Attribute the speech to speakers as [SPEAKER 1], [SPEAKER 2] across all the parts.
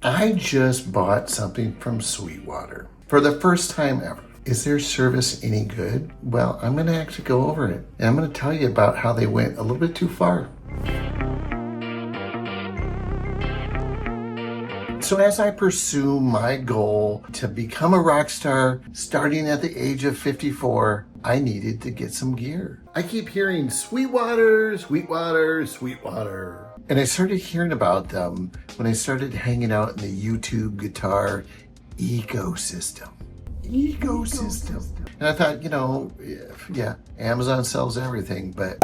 [SPEAKER 1] I just bought something from Sweetwater for the first time ever. Is their service any good? Well, I'm gonna actually go over it, and I'm gonna tell you about how they went a little bit too far. So as I pursue my goal to become a rock star, starting at the age of 54, I needed to get some gear. I keep hearing Sweetwater, Sweetwater, Sweetwater. And I started hearing about them when I started hanging out in the YouTube guitar ecosystem. And I thought, yeah, Amazon sells everything, but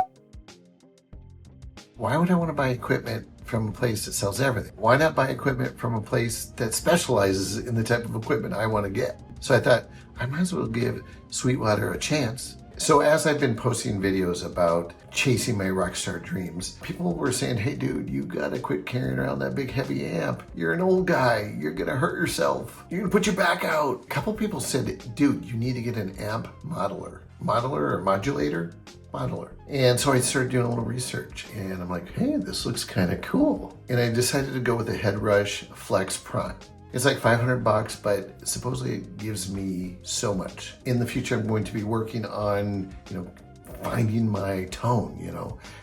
[SPEAKER 1] why would I want to buy equipment from a place that sells everything? Why not buy equipment from a place that specializes in the type of equipment I want to get? So I thought I might as well give Sweetwater a chance. So as I've been posting videos about chasing my rockstar dreams, people were saying, hey dude, you gotta quit carrying around that big heavy amp. You're an old guy, you're gonna hurt yourself. You're gonna put your back out. A couple people said, dude, you need to get an amp modeler. Modeler or modulator? Modeler. And so I started doing a little research and I'm like, hey, this looks kind of cool. And I decided to go with the Headrush Flex Prime. It's like $500, but supposedly it gives me so much. In the future, I'm going to be working on, finding my tone,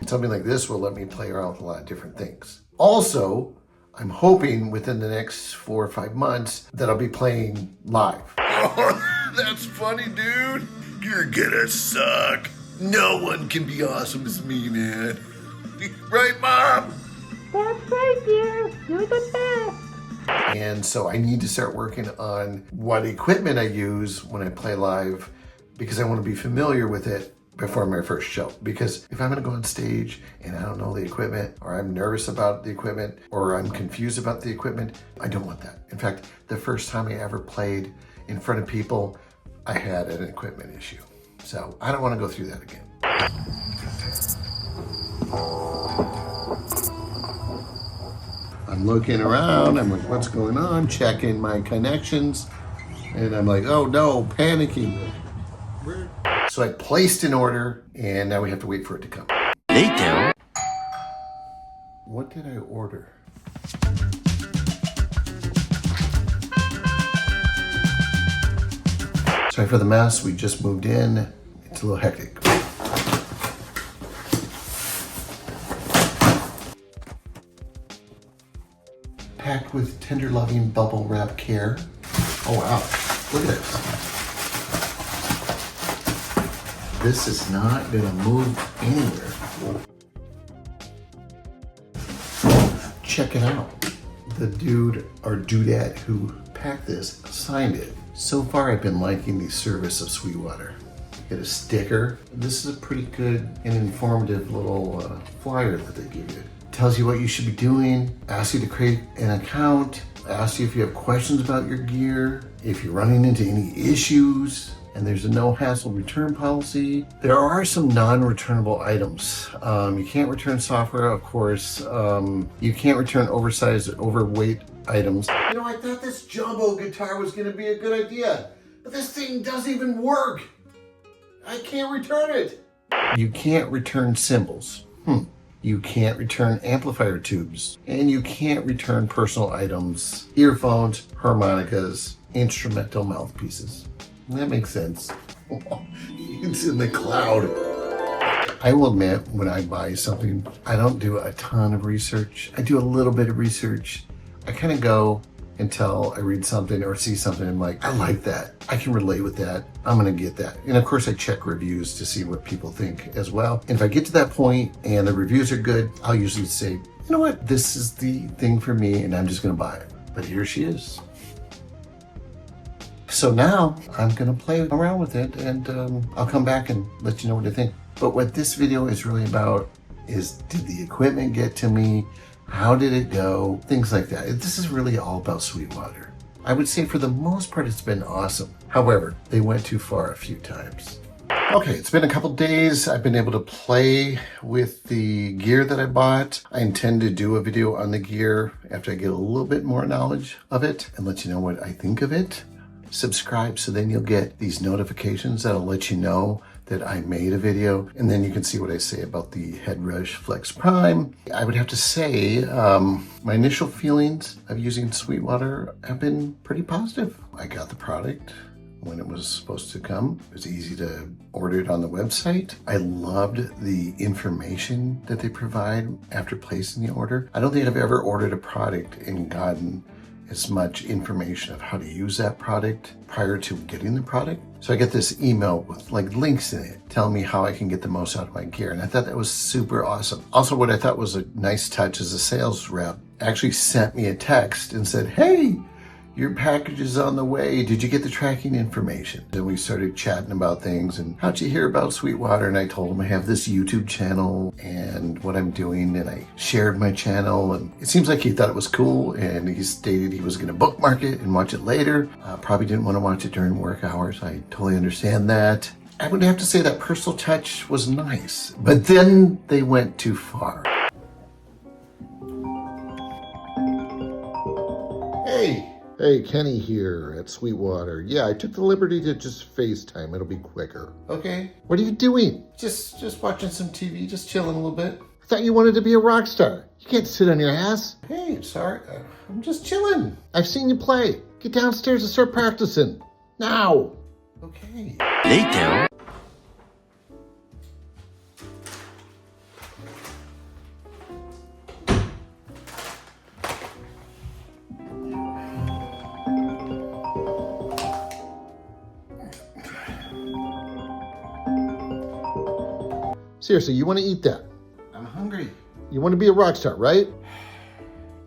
[SPEAKER 1] Something like this will let me play around with a lot of different things. Also, I'm hoping within the next 4 or 5 months that I'll be playing live. Oh, that's funny, dude. You're gonna suck. No one can be awesome as me, man. Right, Mom?
[SPEAKER 2] That's right, dear. You're the best.
[SPEAKER 1] And so I need to start working on what equipment I use when I play live because I want to be familiar with it before my first show. Because if I'm going to go on stage and I don't know the equipment, or I'm nervous about the equipment, or I'm confused about the equipment, I don't want that. In fact, the first time I ever played in front of people, I had an equipment issue. So I don't want to go through that again. I'm looking around, I'm like, what's going on? Checking my connections. And I'm like, oh no, panicking. So I placed an order and now we have to wait for it to come.
[SPEAKER 3] Later.
[SPEAKER 1] What did I order? Sorry for the mess, we just moved in. It's a little hectic. Packed with tender loving bubble wrap care. Oh wow, look at this. This is not gonna move anywhere. Check it out. The dude or dudette who packed this signed it. So far I've been liking the service of Sweetwater. Get a sticker. This is a pretty good and informative little flyer that they give you. Tells you what you should be doing, asks you to create an account, asks you if you have questions about your gear, if you're running into any issues, and there's a no hassle return policy. There are some non-returnable items. You can't return software, of course. You can't return oversized or overweight items. I thought this jumbo guitar was gonna be a good idea, but this thing doesn't even work. I can't return it. You can't return cymbals. You can't return amplifier tubes, and you can't return personal items, earphones, harmonicas, instrumental mouthpieces. That makes sense. It's in the cloud. I will admit, when I buy something, I don't do a ton of research. I do a little bit of research. I kind of go until I read something or see something and I'm like, I like that. I can relate with that. I'm gonna get that. And of course I check reviews to see what people think as well. And if I get to that point and the reviews are good, I'll usually say, you know what, this is the thing for me and I'm just gonna buy it. But here she is. So now I'm gonna play around with it and I'll come back and let you know what I think. But what this video is really about is, did the equipment get to me? How did it go? Things like that. This is really all about Sweetwater. I would say for the most part, it's been awesome. However, they went too far a few times. Okay, it's been a couple days. I've been able to play with the gear that I bought. I intend to do a video on the gear after I get a little bit more knowledge of it and let you know what I think of it. Subscribe so then you'll get these notifications that'll let you know that I made a video, and then you can see what I say about the Headrush Flex Prime. I would have to say my initial feelings of using Sweetwater have been pretty positive. I got the product when it was supposed to come. It was easy to order it on the website. I loved the information that they provide after placing the order. I don't think I've ever ordered a product and gotten as much information of how to use that product prior to getting the product. So I get this email with like links in it telling me how I can get the most out of my gear. And I thought that was super awesome. Also, what I thought was a nice touch as a sales rep actually sent me a text and said, hey, your package is on the way. Did you get the tracking information? Then we started chatting about things and how'd you hear about Sweetwater? And I told him I have this YouTube channel and what I'm doing. And I shared my channel and it seems like he thought it was cool. And he stated he was going to bookmark it and watch it later. Probably didn't want to watch it during work hours. I totally understand that. I would have to say that personal touch was nice, but then they went too far. Hey, Kenny here at Sweetwater. Yeah, I took the liberty to just FaceTime. It'll be quicker. Okay. What are you doing? Just watching some TV, just chilling a little bit. I thought you wanted to be a rock star. You can't sit on your ass. Hey, sorry. I'm just chilling. I've seen you play. Get downstairs and start practicing. Now. Okay.
[SPEAKER 3] Later.
[SPEAKER 1] Seriously, you want to eat that? I'm hungry. You want to be a rock star, right?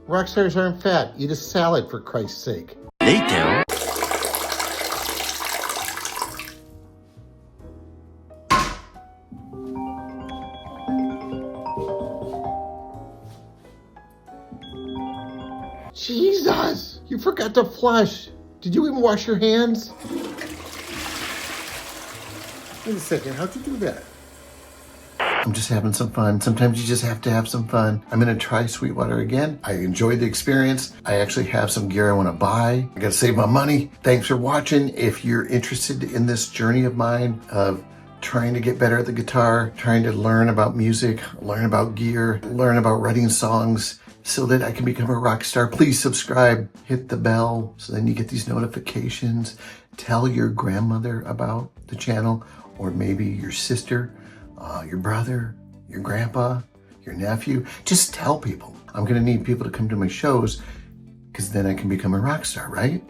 [SPEAKER 1] Rock stars aren't fat. Eat a salad, for Christ's sake.
[SPEAKER 3] Later.
[SPEAKER 1] Jesus! You forgot to flush. Did you even wash your hands? Wait a second, how'd you do that? I'm just having some fun. Sometimes you just have to have some fun. I'm gonna try Sweetwater again. I enjoyed the experience. I actually have some gear I wanna buy. I gotta save my money. Thanks for watching. If you're interested in this journey of mine of trying to get better at the guitar, trying to learn about music, learn about gear, learn about writing songs so that I can become a rock star, please subscribe, hit the bell so then you get these notifications. Tell your grandmother about the channel, or maybe your sister, your brother, your grandpa, your nephew. Just tell people. I'm gonna need people to come to my shows because then I can become a rock star, right?